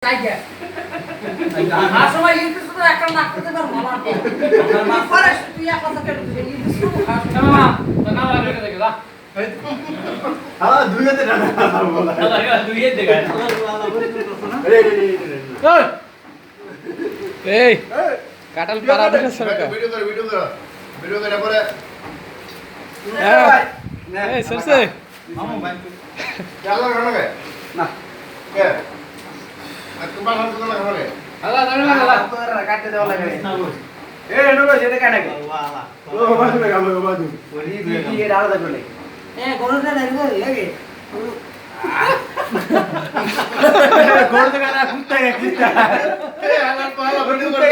Aja. Asal itu sudah akan nak kita bermalam. Para itu ya pasal itu sudah. Sama, tenang lagi kita kita. हाँ दुनिया ते डाला बोला Ada duit deh kan. এই কাটাল পাড়া দিছে সরকার वीडियो कर परे এই सरसे मामू भाई क्या लग रहा है ना क्या तुम बाहर से लग रहा है Ada tenang lah. तो काट दे वाला है ए नो बस ये काट के वाला ओ बस में काम है बाजू वही ये डाल दे बोले Eh, kalau dah dari mana lagi? गोड़ तो गाना कुत्ता है कुत्ता ए हालत पाला वीडियो कर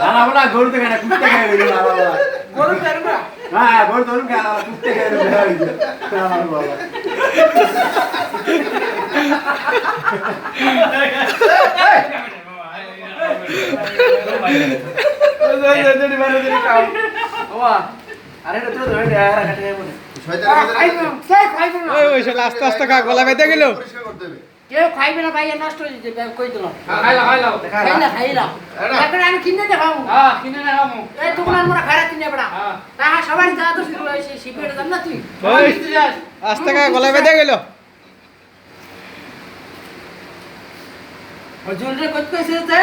हां बोला गोड़ तो गाना कुत्ता है वीडियो वाला Kalau dari mana? हां गोड़ तो गाना कुत्ते है वीडियो हां बोला jadi mana jadi kau wah আরে তো ধরে দে আর কাটে যাবে Saya খাইবে না। ওই ওই শালা আস্তে আস্তে কা গলা বেঁধে গেল পরিষ্কার করতে হবে কেউ খাইবে না ভাই নষ্ট হয়ে যেতে কই দিলাম। Hai lah. খাইলা। এখন আমি কিনে দেখাবো। Ah, kini nak kamu. এই দোকান আমরা খাইরা কিনে বড়া। Ah. তাহা সবাই যা তো শুরু হইছে শিপের দাম না তুই। ওই আস্তে কা গলা বেঁধে গেল জুলরে কত কইছে যে